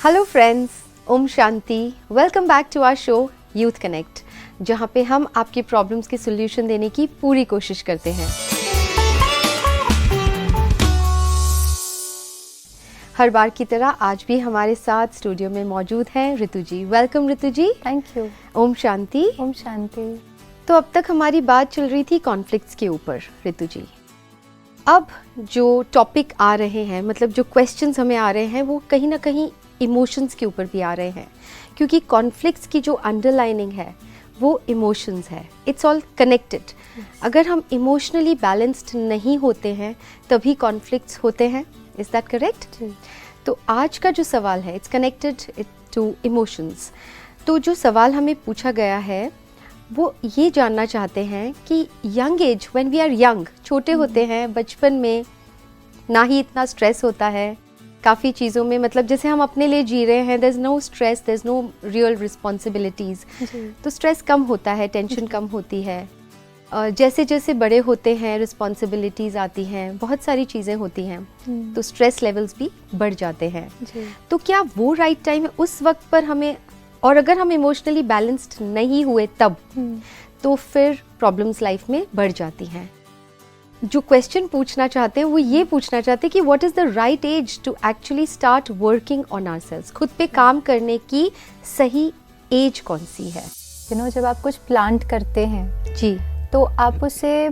Hello friends, ओम शांति। Welcome back to our show youth connect, जहाँ पे हम आपकी प्रॉब्लम्स के सॉल्यूशन देने की पूरी कोशिश करते हैं। हर बार की तरह आज भी हमारे साथ स्टूडियो में मौजूद हैं Ritu ji. Welcome Ritu ji. Thank you. ओम शांति। ओम शांति। तो अब तक हमारी बात चल रही थी कॉन्फ्लिक्ट्स के ऊपर ऋतु जी। अब जो टॉपिक आ रहे हैं, मतलब जो क्वेश्चंस हमें आ रहे हैं, वो कहीं ना कहीं इमोशंस के ऊपर भी आ रहे हैं, क्योंकि कॉन्फ्लिक्ट्स की जो अंडरलाइनिंग है वो इमोशंस है। It's all connected. अगर हम इमोशनली बैलेंस्ड नहीं होते हैं तभी कॉन्फ्लिक्ट्स होते हैं। Is that correct? तो आज का जो सवाल है, इट्स कनेक्टेड टू इमोशंस। तो जो सवाल हमें पूछा गया है वो ये जानना चाहते हैं कि young age, when we are young, छोटे होते हैं, बचपन में ना ही इतना स्ट्रेस होता है काफ़ी चीज़ों में, मतलब जैसे हम अपने लिए जी रहे हैं, there is no stress, there is no real responsibilities, तो स्ट्रेस कम होता है, टेंशन कम होती है। जैसे जैसे बड़े होते हैं रिस्पॉन्सिबिलिटीज़ आती हैं, बहुत सारी चीज़ें होती हैं, तो स्ट्रेस लेवल्स भी बढ़ जाते हैं। तो क्या वो राइट टाइम है उस वक्त पर हमें, और अगर हम इमोशनली बैलेंस्ड नहीं हुए तब, तो फिर प्रॉब्लम्स लाइफ में बढ़ जाती हैं। जो क्वेश्चन पूछना चाहते हैं वो ये पूछना चाहते हैं कि what is the right age to actually start working on ourselves. खुद पे काम करने की सही एज कौन सी है? जब आप कुछ प्लांट करते हैं जी, तो आप उसे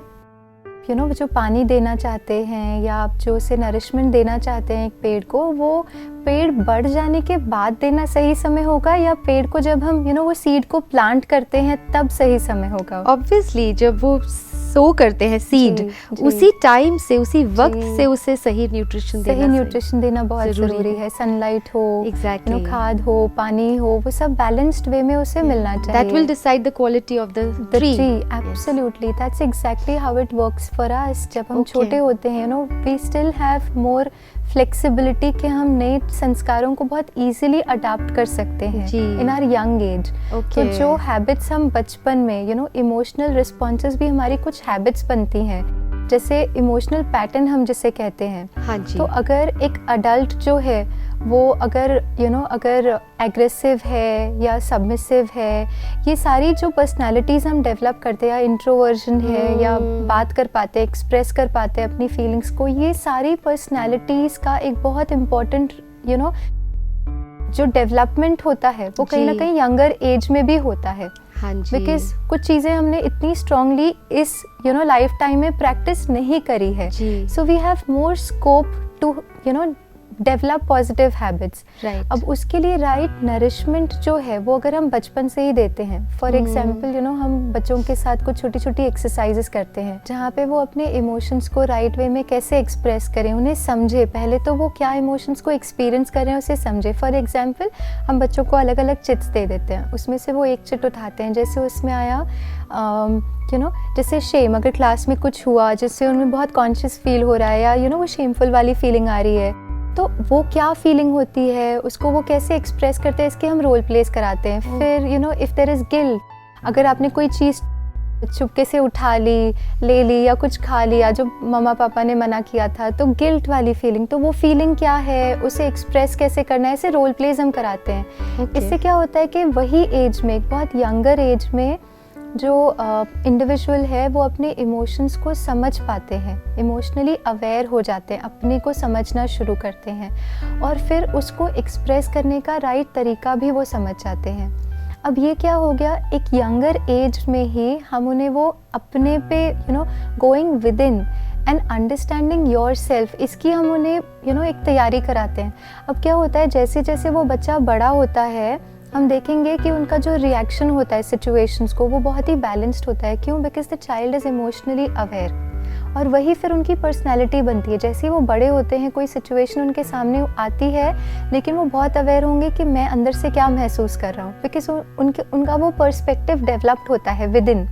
जो पानी देना चाहते हैं या आप जो उसे नरिशमेंट देना चाहते हैं एक पेड़ को, वो पेड़ बढ़ जाने के बाद देना सही समय होगा, या पेड़ को जब हम वो सीड को प्लांट करते हैं तब सही समय होगा? ऑब्वियसली जब वो सो करते हैं सीड, उसी टाइम से, उसी वक्त से उसे सही न्यूट्रिशन देना बहुत जरूरी है। सनलाइट हो, एग्जैक्टली, खाद हो, पानी हो, वो सब बैलेंस्ड वे में उसे मिलना चाहिए। That will decide the quality of the tree. Absolutely, that's exactly how it works for us. जब हम छोटे होते हैं, we still have more flexibility कि हम नए संस्कारों को बहुत इजीली अडाप्ट कर सकते हैं इन आवर यंग एज। तो जो हैबिट्स हम बचपन में इमोशनल रिस्पॉन्सेस भी हमारी कुछ हैबिट्स बनती हैं, जैसे इमोशनल पैटर्न हम जिसे कहते हैं। हाँ जी। तो अगर एक अडल्ट जो है वो अगर अगर एग्रेसिव है या सबमिसिव है, ये सारी जो पर्सनालिटीज़ हम डेवलप करते हैं, या इंट्रोवर्जन है, या बात कर पाते, एक्सप्रेस कर पाते हैं अपनी फीलिंग्स को, ये सारी पर्सनालिटीज़ का एक बहुत इम्पोर्टेंट जो डेवलपमेंट होता है वो कहीं ना कहीं यंगर एज में भी होता है। हाँ जी। बिकॉज कुछ चीज़ें हमने इतनी स्ट्रांगली इस लाइफ टाइम में प्रैक्टिस नहीं करी है, so we have more scope to develop positive habits. अब उसके लिए राइट नरिशमेंट जो है वो अगर हम बचपन से ही देते हैं, फॉर एग्जाम्पल हम बच्चों के साथ कुछ छोटी छोटी एक्सरसाइजेस करते हैं जहाँ पे वो अपने इमोशंस को राइट वे में कैसे एक्सप्रेस करें, उन्हें समझे। पहले तो वो क्या इमोशंस को एक्सपीरियंस कर रहे हैं उसे समझे। फॉर एग्जाम्पल हम बच्चों को अलग अलग चिट्स दे देते हैं, उसमें से वो एक चिट उठाते हैं, जैसे उसमें आया जैसे शेम, अगर क्लास में कुछ हुआ जिससे उनमें बहुत कॉन्शियस फील हो रहा है, या वो शेमफुल वाली फीलिंग आ रही है, तो वो क्या फीलिंग होती है, उसको वो कैसे एक्सप्रेस करते हैं, इसके हम रोल प्लेस कराते हैं। फिर इफ़ देयर इज़ गिल्ट, अगर आपने कोई चीज़ चुपके से उठा ली, ले ली, या कुछ खा लिया जो मम्मा पापा ने मना किया था, तो गिल्ट वाली फीलिंग, तो वो फीलिंग क्या है, उसे एक्सप्रेस कैसे करना है, ऐसे रोल प्लेस हम कराते हैं। इससे क्या होता है कि वही एज में, एक बहुत यंगर एज में जो इंडिविजुअल है वो अपने इमोशंस को समझ पाते हैं, इमोशनली अवेयर हो जाते हैं, अपने को समझना शुरू करते हैं, और फिर उसको एक्सप्रेस करने का राइट तरीका भी वो समझ जाते हैं। अब ये क्या हो गया, एक यंगर एज में ही हम उन्हें वो अपने पे going with in and understanding your self, इसकी हम उन्हें एक तैयारी कराते हैं। अब क्या होता है, जैसे जैसे वो बच्चा बड़ा होता है, हम देखेंगे कि उनका जो रिएक्शन होता है सिचुएशंस को, वो बहुत ही बैलेंस्ड होता है। क्यों? Because the child is emotionally aware, और वही फिर उनकी पर्सनैलिटी बनती है। जैसे ही वो बड़े होते हैं, कोई सिचुएशन उनके सामने आती है, लेकिन वो बहुत अवेयर होंगे कि मैं अंदर से क्या महसूस कर रहा हूँ, बिकॉज उनका वो पर्सपेक्टिव डेवलप्ड होता है विद इन।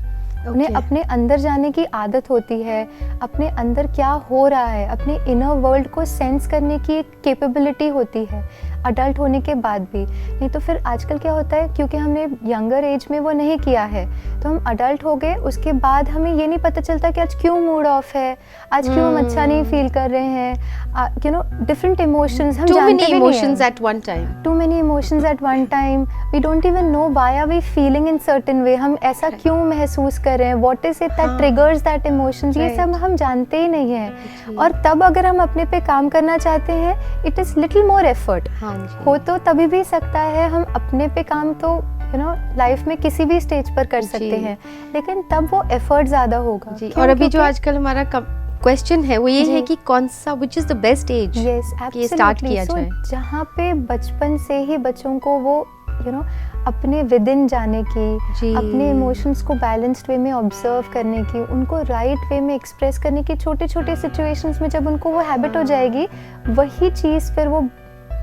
उन्हें अपने अंदर जाने की आदत होती है, अपने अंदर क्या हो रहा है, अपने इनर वर्ल्ड को सेंस करने की एक कैपेबिलिटी होती है अडल्ट होने के बाद भी। नहीं तो फिर आजकल क्या होता है, क्योंकि हमने यंगर एज में वो नहीं किया है, तो हम अडल्ट हो गए, उसके बाद हमें ये नहीं पता चलता कि आज क्यों मूड ऑफ है, आज क्यों हम अच्छा नहीं फील कर रहे हैं, you know, different emotions. हम too जानते many भी नहीं emotions हैं. at one time. Too many emotions at one time. We don't even know why are we feeling in certain way. हम ऐसा क्यों महसूस कर रहे हैं? What is it that triggers that emotions? ये सब हम जानते ही नहीं हैं. और तब अगर हम अपने पे काम करना चाहते हैं, it is little more effort. हो तो तभी भी सकता है. हम अपने पे काम तो लाइफ में किसी भी स्टेज पर कर सकते हैं, लेकिन तब वो एफर्ट ज्यादा होगा. और अभी जो आजकल हमारा क्वेश्चन है वो ये है कि कौन सा which is the best age ये स्टार्ट किया जाए. जहाँ पे बचपन से ही बच्चों को वो अपने विद इन जाने की, अपने इमोशंस को बैलेंस्ड वे में ऑब्जर्व करने की, उनको राइट वे में एक्सप्रेस करने की, छोटे छोटे सिचुएशंस में जब उनको वो हैबिट हो जाएगी, वही चीज़ फिर वो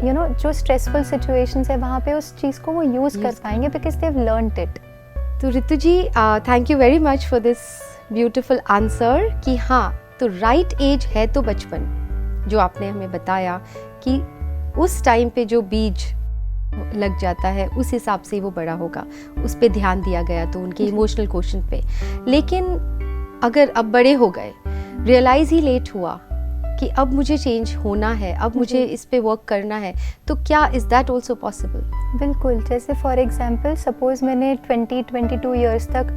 जो स्ट्रेसफुल सिचुएशंस है वहाँ पे उस चीज़ को वो यूज़ कर पाएंगे because they have learned it. तो Ritu ji, thank you very much for this beautiful answer कि हाँ, तो राइट एज है तो बचपन, जो आपने हमें बताया कि उस टाइम पे जो बीज लग जाता है उस हिसाब से वो बड़ा होगा, उस पे ध्यान दिया गया तो उनके इमोशनल क्वेश्चन पे. लेकिन अगर अब बड़े हो गए, रियलाइज ही लेट हुआ कि अब मुझे चेंज होना है, अब मुझे इस पे वर्क करना है, तो क्या इज दैट ऑल्सो पॉसिबल? बिल्कुल. जैसे फॉर एग्जांपल सपोज मैंने 22 ईयर्स तक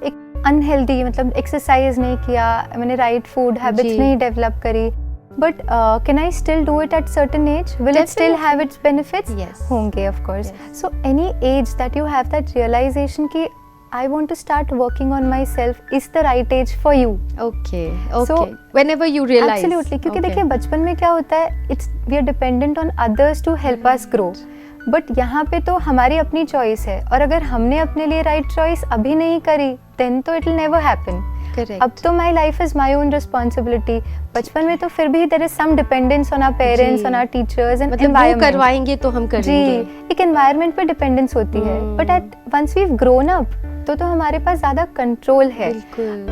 एक अनहेल्दी मतलब एक्सरसाइज नहीं किया, मैंने राइट फूड हैबिट्स नहीं डेवलप करी, but can I still do it at certain age? Will it still have its benefits? होंगे of course. So any age that you have that realisation कि I want to start working on myself is the right age for you. Okay. So whenever you realize. Absolutely. क्योंकि देखिए बचपन में क्या होता है, we are dependent on others to help us grow. But यहाँ पे तो हमारी अपनी चॉइस है, और अगर हमने अपने लिए राइट चॉइस अभी नहीं करी, then तो it will never happen. Correct. अब तो my life is my own responsibility. बचपन में तो फिर भी there is some dependence on our parents, on our teachers and मतलब environment. वो करवाएंगे तो हम करेंगे. जी, एक environment पे dependence होती है. But once we've grown up, तो हमारे पास ज़्यादा कंट्रोल है.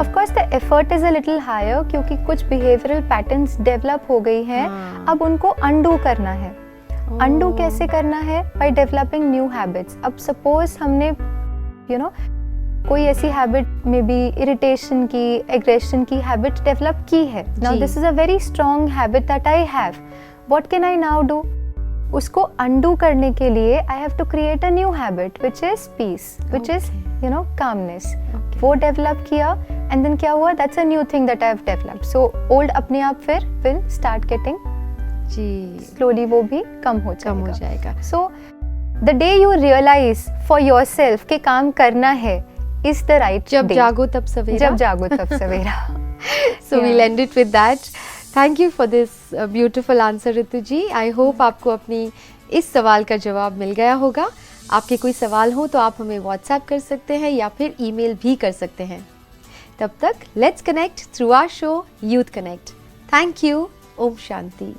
Of course the effort is a little higher, क्योंकि कुछ बिहेवियरल पैटर्न्स डेवलप हो गई हैं. अब उनको अनडू करना है. अनडू कैसे करना है? By developing new habits. अब सपोज हमने कोई ऐसी हैबिट में भी इरिटेशन की, एग्रेशन की हैबिट डेवलप की है. Now this is a very strong habit that I have. What can I now do? उसको अनडू करने के लिए I have to create a new habit which is peace, which is calmness. वो develop किया and then क्या हुआ? That's a new thing that I have developed. So old अपने आप फिर विल स्टार्ट गेटिंग स्लोली वो भी कम हो जाएगा. So the day you realise for yourself कि काम करना है इज द राइट. जब जागो तब सवेरा. So we'll end it with that. Thank you for this beautiful answer, Ritu ji. I hope आपको अपनी इस सवाल का जवाब मिल गया होगा. आपके कोई सवाल हो तो आप हमें व्हाट्सएप कर सकते हैं या फिर ईमेल भी कर सकते हैं. तब तक let's connect through our show youth connect. Thank you. ओम शांति.